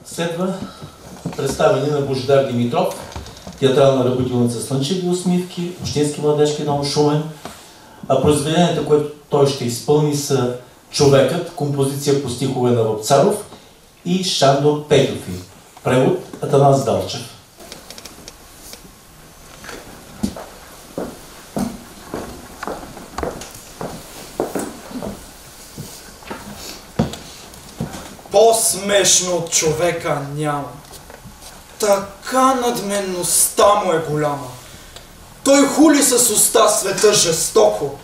Следва представяне на Божидар Димитров, театрална работилница Слънчеви усмивки, Общински младежки дом Шумен. А произведенията, които той ще изпълни, са Човекът, композиция по стихове на Вапцаров и Шандор Петофи. Превод Атанас Далчев. По-смешно от човека няма. Така надменността му е голяма. Той хули с уста света жестоко,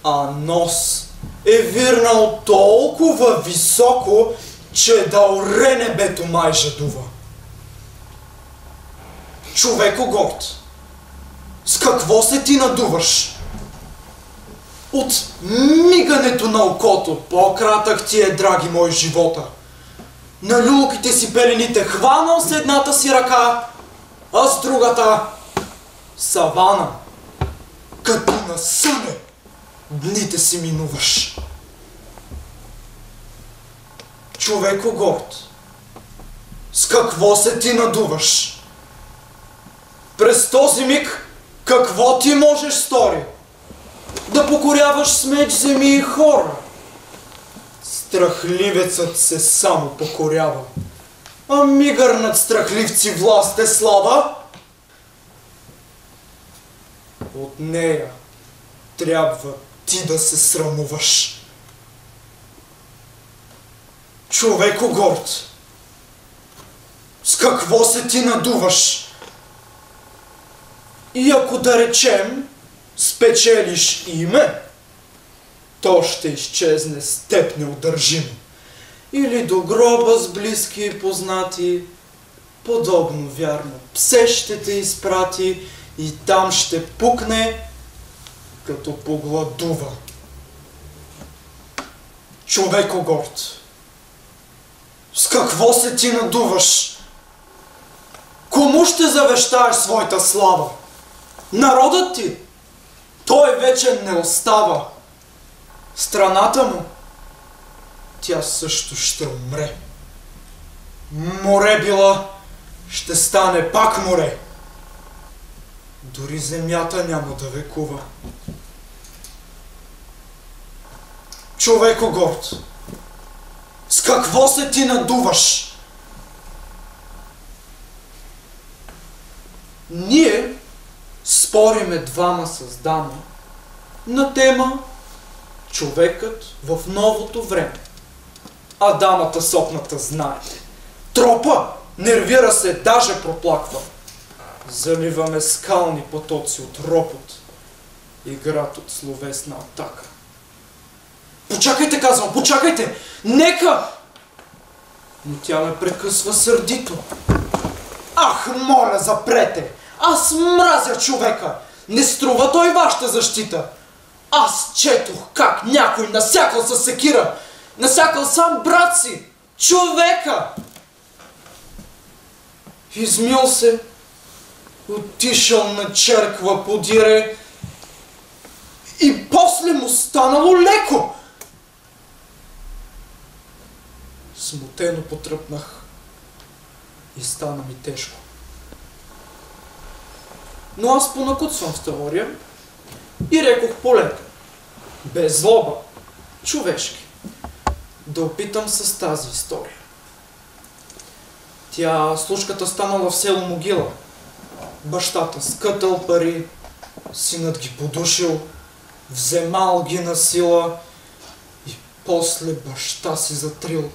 а нос е вирнал толкова високо, че да оре небето май жадува. Човеко горд, с какво се ти надуваш? От мигането на окото по-кратък ти е, драги мой, живота. На люлките си пелените хванал с едната си ръка, а с другата савана. Като на съне дните си минуваш. Човеко горд, с какво се ти надуваш? През този миг какво ти можеш стори? Да покоряваш с меч земи и хора. Страхливецът се само покорява, а мигър над страхливци власт е слава. От нея трябва ти да се срамуваш. Човеко горд, с какво се ти надуваш? И ако да речем спечелиш име, то ще изчезне с теб неудържимо. Или до гроба с близки и познати, подобно вярно псе ще те изпрати и там ще пукне, като погладува. Човеко горд, с какво се ти надуваш? Кому ще завещаеш своята слава? Народът ти? Той вече не остава. Страната му, тя също ще умре. Море била, ще стане пак море. Дори земята няма да векува. Човеко горд, с какво се ти надуваш? Ние спориме двама с дама на тема човекът в новото време. А дамата сопната знаете. Тропа, нервира се, даже проплаква. Заливаме скални потоци от ропот и град от словесна атака. Почакайте, казвам, почакайте! Нека! Но тя ме прекъсва сърдито. Ах, моля, запрете! Аз мразя човека! Не струва той вашата защита! Аз четох как някой насякал със секира, насякал сам брат си, човека! Измил се, отишъл на черква подире и после му станало леко. Смутено потръпнах и стана ми тежко. Но аз понакуцвам в теория и рекох полека, без злоба, човешки, да опитам с тази история. Тя, слушката, станала в село Могила. Бащата скътал пари, синът ги подушил, вземал ги на сила и после баща си затрил.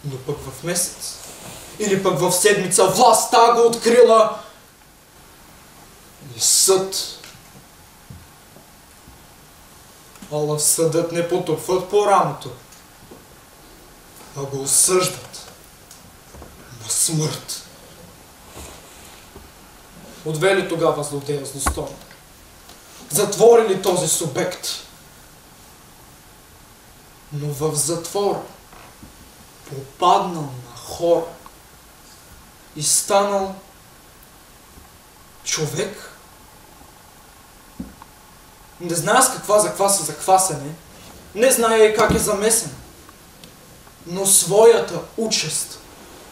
Но пък в месец или пък в седмица властта го открила и съд. Ала в съдът не потупват по рамото, а го осъждат на смърт. Отвели тогава злодея злостон. Затворили този субект. Но в затвора попаднал на хора и станал човек. Не знае с каква закваса заквасене, не знае как е замесен. но своята участ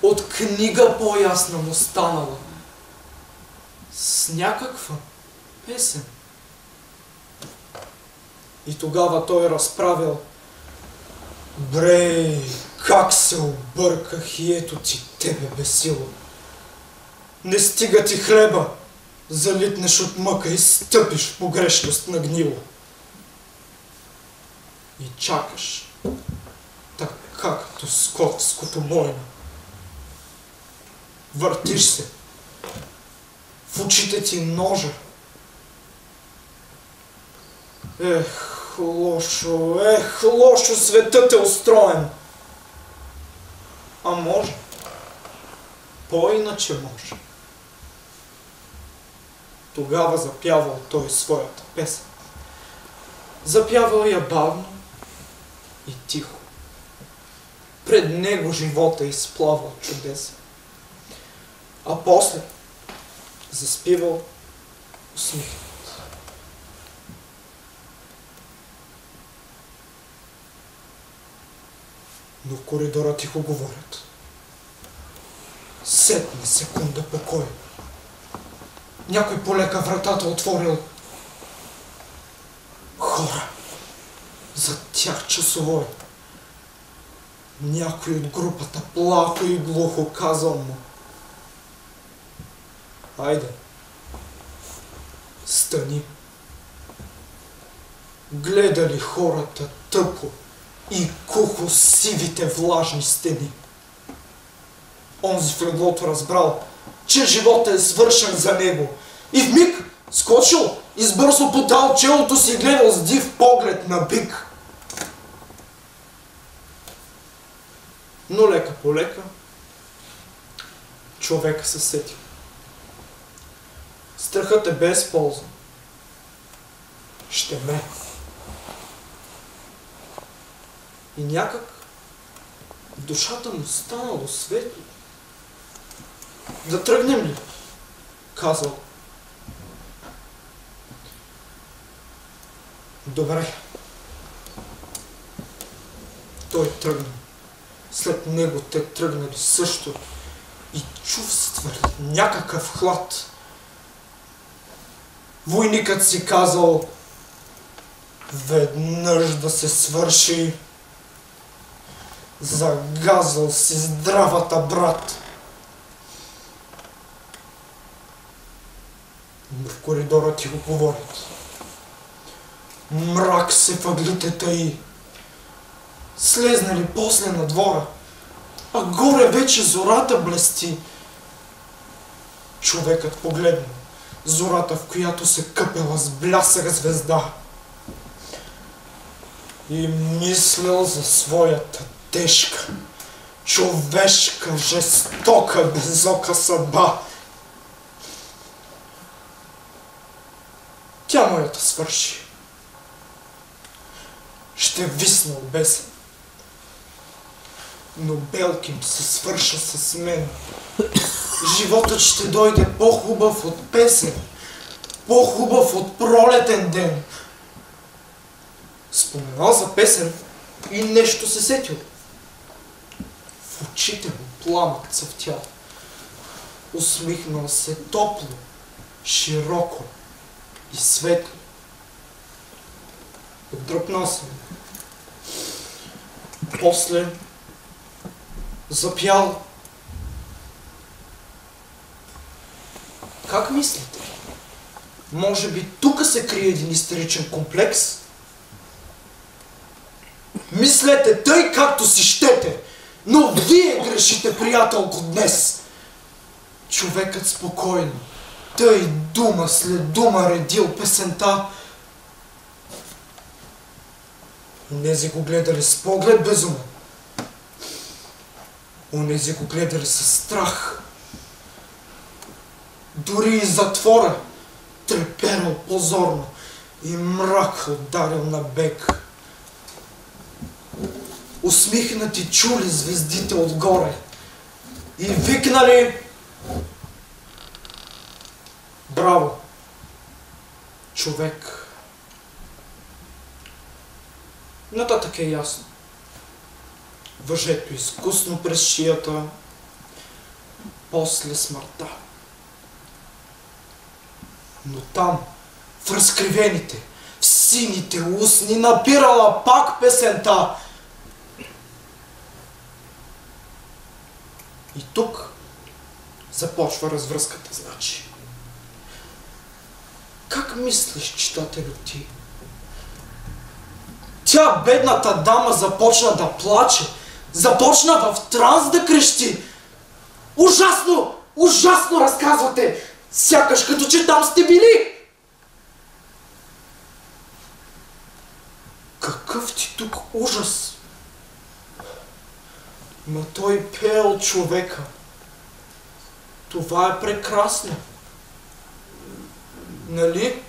от книга по-ясна му станала с някаква песен. И тогава той разправил: бре, как се обърках и ето ти тебе бесило. Не стига ти хлеба, залитнеш от мъка и стъпиш в погрешност на гнило. И чакаш, така като скот в скотобойна. Въртиш се, в очите ти ножа. Лошо светът е устроен. А може, по-иначе може. Тогава запявал той своята песен. Запявал я бавно и тихо. Пред него живота изплавал чудесен. А после заспивал усмихнат. Но в коридора тихо говорят. Сетне секунда покой. Някой полека вратата отворил. Хора. За тях часовой. Някой от групата плахо и глухо казал му: айде, стани. Гледали хората тъпо и кухо сивите влажни стени. Онзи в леглото разбрал, че живота е свършен за него. И в миг скочил, избързо подал челото си и гледал с див поглед на бик. Но лека по лека човека се сети. Страхът е безползен. Ще ме. И някак в душата му станало светло. Да тръгнем ли? Казал. Добре. Той тръгна. След него те тръгнали също и чувствали някакъв хлад. Войникът си казал: веднъж да се свърши. Загазал си здравата, брат. Но в коридора ти го говорят. Мрак се въглите таи. Слезнали после на двора, а горе вече зората блести. Човекът погледна зората, в която се къпела с блясък звезда. И мислил за своята тежка, човешка, жестока, безока съдба. Тя моята свърши. Ще висна обесен. Но белким се свърша с мен. Животът ще дойде по-хубав от песен, по-хубав от пролетен ден. Споменал за песен и нещо се сетил. В очите му пламък цъфтял. Усмихнал се топло, широко и светло. Отдръпнал се. После запял. Как мислите? Може би тук се крие един истеричен комплекс? Мислете тъй, както си щете, но вие грешите, приятелко, днес. Човекът спокойно, тъй дума след дума редил песента. Онези го гледали с поглед безумен. Онези го гледали със страх. Дори и затвора треперал позорно и мрак ударил на бег. Усмихнати чули звездите отгоре и викнали: браво, човек! Нататък е ясно. въжето изкусно през шията, после смъртта. Но там, в разкривените, в сините устни, напирала пак песента. И тук започва развръзката, значи. Как мислиш, читателю, ти? Тя, бедната дама, започна да плаче, започна в транс да крещи. Ужасно! Ужасно разказвате! Сякаш като че там сте били! Какъв ти тук ужас! Но той пеел човека. Това е прекрасно. Нали?